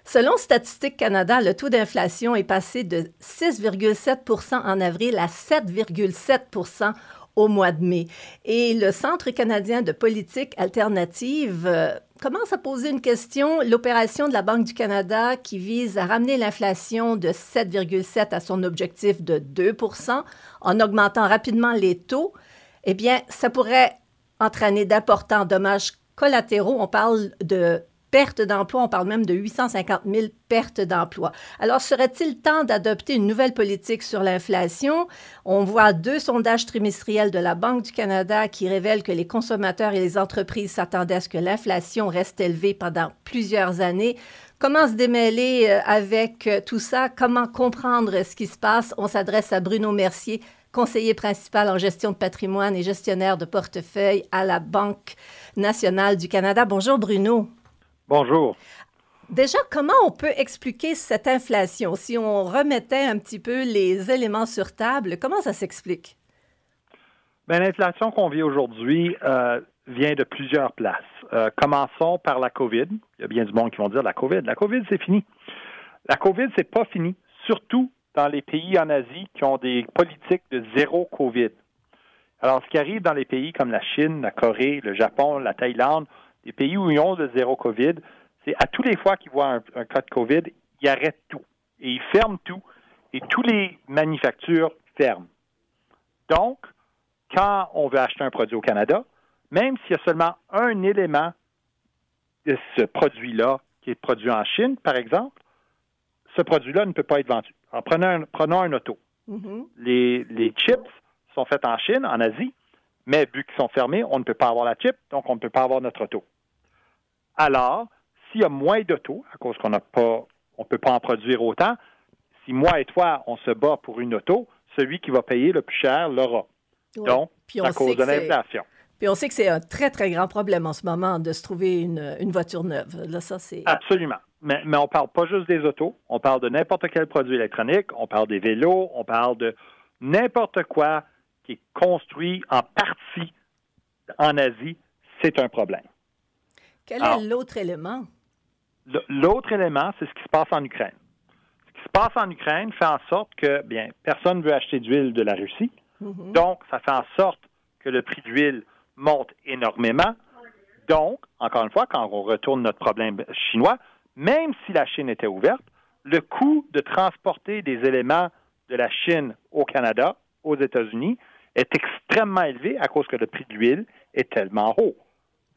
Selon Statistique Canada, le taux d'inflation est passé de 6,7 en avril à 7,7 au mois de mai. Et le Centre canadien de politique alternative commence à poser une question. L'opération de la Banque du Canada qui vise à ramener l'inflation de 7,7 à son objectif de 2 en augmentant rapidement les taux, eh bien, ça pourrait entraîner d'importants dommages collatéraux. On parle de pertes d'emplois, on parle même de 850 000 pertes d'emplois. Alors, serait-il temps d'adopter une nouvelle politique sur l'inflation? On voit 2 sondages trimestriels de la Banque du Canada qui révèlent que les consommateurs et les entreprises s'attendaient à ce que l'inflation reste élevée pendant plusieurs années. Comment se démêler avec tout ça? Comment comprendre ce qui se passe? On s'adresse à Bruno Mercier, conseiller principal en gestion de patrimoine et gestionnaire de portefeuille à la Banque nationale du Canada. Bonjour Bruno. Bonjour. Déjà, comment on peut expliquer cette inflation? Si on remettait un petit peu les éléments sur table, comment ça s'explique? Bien, l'inflation qu'on vit aujourd'hui vient de plusieurs places. Commençons par la COVID. Il y a bien du monde qui vont dire la COVID. La COVID, c'est fini. La COVID, c'est pas fini, surtout dans les pays en Asie qui ont des politiques de zéro COVID. Alors, ce qui arrive dans les pays comme la Chine, la Corée, le Japon, la Thaïlande, des pays où ils ont le zéro COVID, c'est à tous les fois qu'ils voient un cas de COVID, ils arrêtent tout. Et ils ferment tout. Et tous les manufactures ferment. Donc, quand on veut acheter un produit au Canada, même s'il y a seulement un élément de ce produit-là qui est produit en Chine, par exemple, ce produit-là ne peut pas être vendu. Alors, prenons un auto. Mm-hmm. Les chips sont faits en Chine, en Asie, mais vu qu'ils sont fermés, on ne peut pas avoir la chip, donc on ne peut pas avoir notre auto. Alors, s'il y a moins d'autos, à cause qu'on ne peut pas en produire autant, si moi et toi, on se bat pour une auto, celui qui va payer le plus cher l'aura. Oui. Donc, à cause de l'inflation. Puis on sait que c'est un très, très grand problème en ce moment de se trouver une voiture neuve. Là, ça, c'est... Absolument. Mais on ne parle pas juste des autos, on parle de n'importe quel produit électronique, on parle des vélos, on parle de n'importe quoi qui est construit en partie en Asie, c'est un problème. Quel est l'autre élément? L'autre élément, c'est ce qui se passe en Ukraine. Ce qui se passe en Ukraine fait en sorte que, bien, personne ne veut acheter d'huile de la Russie. Mm-hmm. Donc, ça fait en sorte que le prix d'huile monte énormément. Donc, encore une fois, quand on retourne notre problème chinois, même si la Chine était ouverte, le coût de transporter des éléments de la Chine au Canada, aux États-Unis, est extrêmement élevé à cause que le prix de l'huile est tellement haut.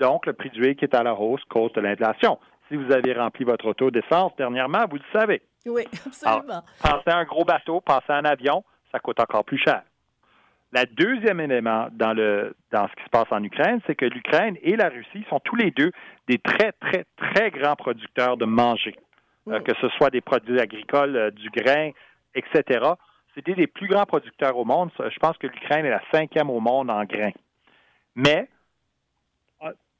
Donc, le prix de l'huile qui est à la hausse cause de l'inflation. Si vous avez rempli votre auto d'essence dernièrement, vous le savez. Oui, absolument. Alors, pensez à un gros bateau, pensez à un avion, ça coûte encore plus cher. Le deuxième élément dans ce qui se passe en Ukraine, c'est que l'Ukraine et la Russie sont tous les deux des très, très, très grands producteurs de manger. Que ce soit des produits agricoles, du grain, etc. C'est des plus grands producteurs au monde. Je pense que l'Ukraine est la 5e au monde en grains. Mais,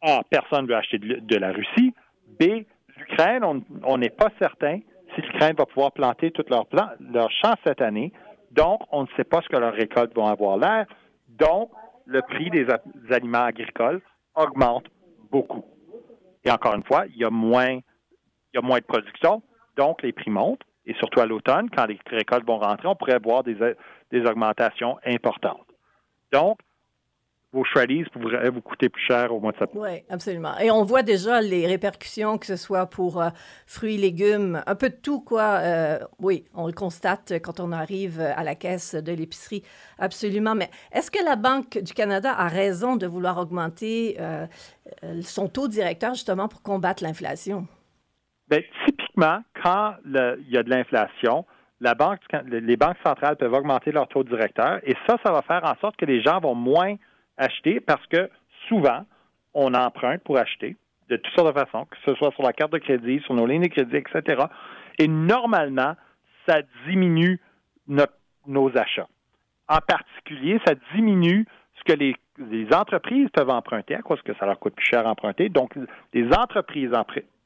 A, personne ne veut acheter de la Russie. B, l'Ukraine, on n'est pas certain si l'Ukraine va pouvoir planter tous leurs champs cette année. Donc, on ne sait pas ce que leurs récoltes vont avoir l'air. Donc, le prix des aliments agricoles augmente beaucoup. Et encore une fois, il y a moins de production, donc les prix montent. Et surtout à l'automne, quand les récoltes vont rentrer, on pourrait avoir des augmentations importantes. Donc, vos shreddies pourraient vous coûter plus cher au mois de septembre. Oui, absolument. Et on voit déjà les répercussions, que ce soit pour fruits, légumes, un peu de tout, quoi. Oui, on le constate quand on arrive à la caisse de l'épicerie, absolument. Mais est-ce que la Banque du Canada a raison de vouloir augmenter son taux directeur, justement, pour combattre l'inflation? Bien, typiquement, quand il y a de l'inflation, les banques centrales peuvent augmenter leur taux directeur et ça va faire en sorte que les gens vont moins acheter parce que souvent, on emprunte pour acheter de toutes sortes de façons, que ce soit sur la carte de crédit, sur nos lignes de crédit, etc. Et normalement, ça diminue nos achats. En particulier, ça diminue ce que les entreprises peuvent emprunter à cause que ça leur coûte plus cher à emprunter. Donc, les entreprises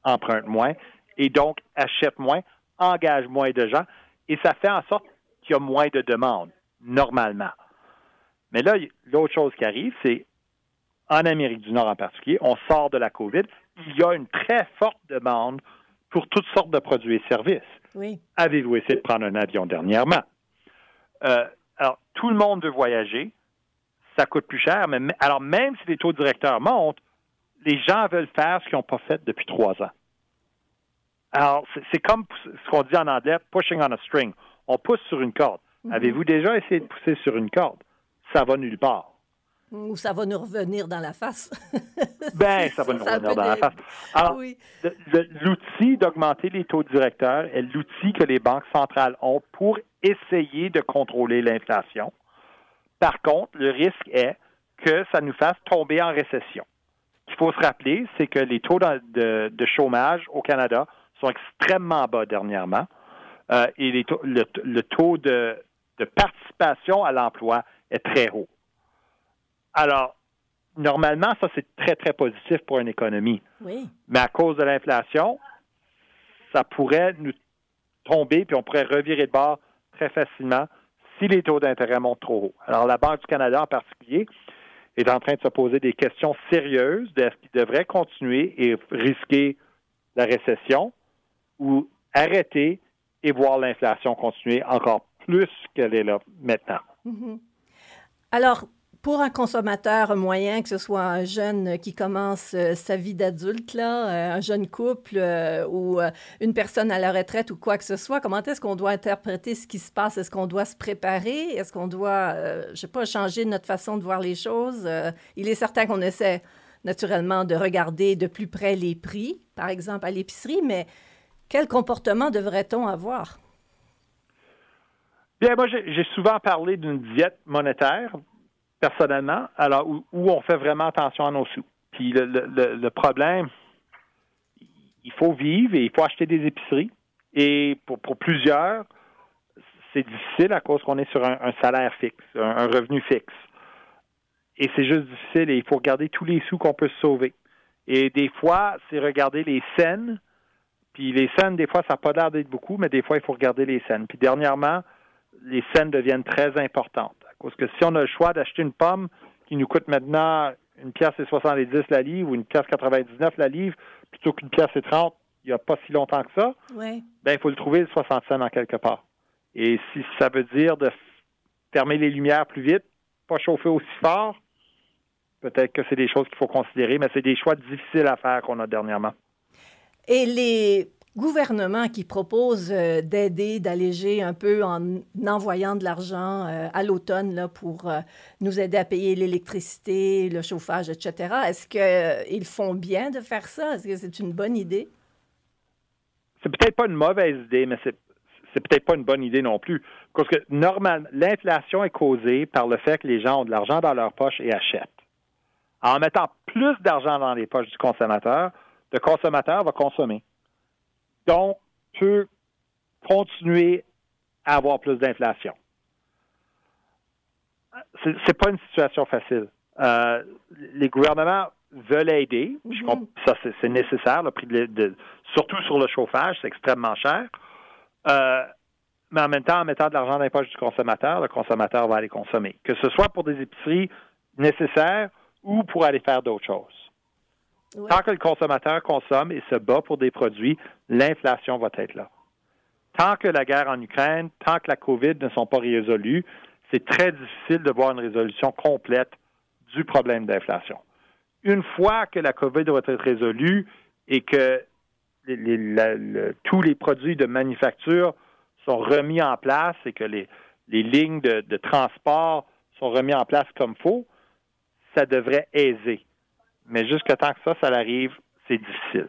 empruntent moins et donc achètent moins, engagent moins de gens et ça fait en sorte qu'il y a moins de demandes, normalement. Mais là, l'autre chose qui arrive, c'est en Amérique du Nord en particulier, on sort de la COVID, il y a une très forte demande pour toutes sortes de produits et services. Oui. Avez-vous essayé de prendre un avion dernièrement? Alors, tout le monde veut voyager. Ça coûte plus cher. Mais alors, même si les taux directeurs montent, les gens veulent faire ce qu'ils n'ont pas fait depuis 3 ans. Alors, c'est comme ce qu'on dit en anglais, pushing on a string. On pousse sur une corde. Avez-vous déjà essayé de pousser sur une corde? Ça va nulle part. Ou ça va nous revenir dans la face. Ben, ça va nous revenir dans la face. Alors, oui. L'outil d'augmenter les taux directeurs est l'outil que les banques centrales ont pour essayer de contrôler l'inflation. Par contre, le risque est que ça nous fasse tomber en récession. Ce qu'il faut se rappeler, c'est que les taux de chômage au Canada sont extrêmement bas dernièrement et le taux de participation à l'emploi est très haut. Alors, normalement, ça, c'est très, très positif pour une économie. Oui. Mais à cause de l'inflation, ça pourrait nous tomber, puis on pourrait revirer de bord très facilement si les taux d'intérêt montent trop haut. Alors, la Banque du Canada en particulier est en train de se poser des questions sérieuses de est-ce qu'il devrait continuer et risquer la récession ou arrêter et voir l'inflation continuer encore plus qu'elle est là maintenant. Mm-hmm. Alors, pour un consommateur moyen, que ce soit un jeune qui commence sa vie d'adulte, là, un jeune couple ou une personne à la retraite ou quoi que ce soit, comment est-ce qu'on doit interpréter ce qui se passe? Est-ce qu'on doit se préparer? Est-ce qu'on doit, je ne sais pas, changer notre façon de voir les choses? Il est certain qu'on essaie naturellement de regarder de plus près les prix, par exemple à l'épicerie, mais quel comportement devrait-on avoir? Bien, moi, j'ai souvent parlé d'une diète monétaire, personnellement, alors où on fait vraiment attention à nos sous. Puis le problème, il faut vivre et il faut acheter des épiceries. Et pour plusieurs, c'est difficile à cause qu'on est sur un salaire fixe, un revenu fixe. Et c'est juste difficile et il faut regarder tous les sous qu'on peut se sauver. Et des fois, c'est regarder les scènes. Puis les scènes, des fois, ça n'a pas l'air d'être beaucoup, mais des fois, il faut regarder les scènes. Puis dernièrement, les scènes deviennent très importantes. Parce que si on a le choix d'acheter une pomme qui nous coûte maintenant 1,70 la livre ou 1,99 la livre, plutôt qu'une 1,30 il n'y a pas si longtemps que ça, oui. Ben il faut le trouver le 60 cents en quelque part. Et si ça veut dire de fermer les lumières plus vite, pas chauffer aussi fort, peut-être que c'est des choses qu'il faut considérer, mais c'est des choix difficiles à faire qu'on a dernièrement. Et les gouvernements qui proposent d'aider, d'alléger un peu en envoyant de l'argent à l'automne là, pour nous aider à payer l'électricité, le chauffage, etc. Est-ce qu'ils font bien de faire ça? Est-ce que c'est une bonne idée? C'est peut-être pas une mauvaise idée, mais c'est peut-être pas une bonne idée non plus. Parce que normalement, l'inflation est causée par le fait que les gens ont de l'argent dans leur poche et achètent. En mettant plus d'argent dans les poches du consommateur, le consommateur va consommer. Donc, peut continuer à avoir plus d'inflation. C'est pas une situation facile. Les gouvernements veulent aider. Ça, c'est nécessaire. Le prix surtout sur le chauffage, c'est extrêmement cher. Mais en même temps, en mettant de l'argent dans les poches du consommateur, le consommateur va aller consommer. Que ce soit pour des épiceries nécessaires ou pour aller faire d'autres choses. Ouais. Tant que le consommateur consomme et se bat pour des produits, l'inflation va être là. Tant que la guerre en Ukraine, tant que la COVID ne sont pas résolues, c'est très difficile de voir une résolution complète du problème d'inflation. Une fois que la COVID va être résolue et que tous les produits de manufacture sont remis en place et que les lignes de transport sont remis en place comme il faut, ça devrait aiser. Mais jusqu'à temps que ça arrive, c'est difficile.